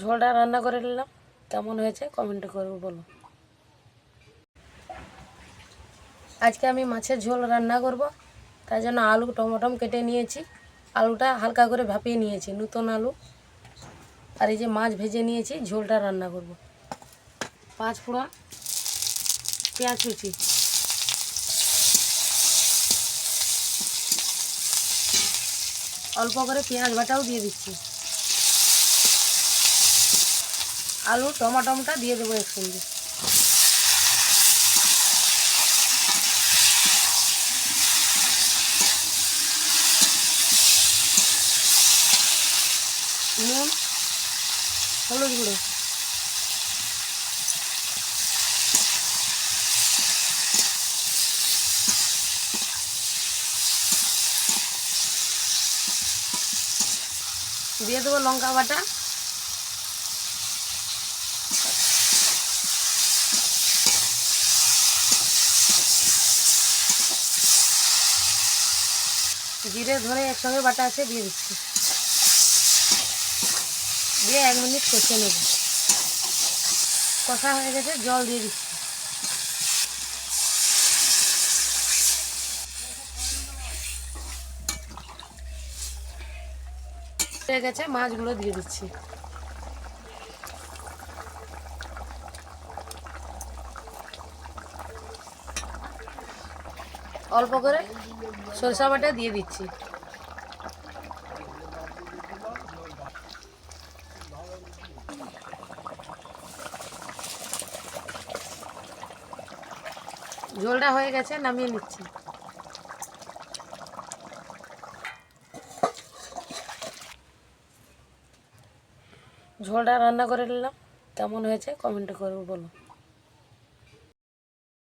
ঝোলটা রান্না করে নিলাম, কেমন হয়েছে কমেন্টে করে বলো। আজকে আমি মাছের ঝোল রান্না করব, তাই জন্য আলু টমেটো কেটে নিয়েছি। আলুটা হালকা করে ভাপিয়ে নিয়েছি, নতুন আলু। আর এই যে মাছ ভেজে নিয়েছি, ঝোলটা রান্না করব। 5 ফোড়ন, পেঁয়াজ কুচি, অল্প করে পেঁয়াজ বাটাও দিয়ে দিচ্ছি। আলু টমাটমটা দিয়ে দেবো একসঙ্গে। নুন, হলুদ গুঁড়ো, দিয়ে দেবো লঙ্কা বাটা, জিরে ধরে একসঙ্গে বাটা আছে দিয়ে দিচ্ছি। দিয়ে 1 মিনিট কষে নেব। কষা হয়ে গেছে, জল দিয়ে দিচ্ছি। হয়ে গেছে, মাছগুলো দিয়ে দিচ্ছি। অল্প করে সরষা বাটা দিয়ে দিচ্ছি। ঝোলটা হয়ে গেছে, নামিয়ে নিচ্ছি। ঝোলটা রান্না করে নিলাম, কেমন হয়েছে কমেন্টে করে বলো।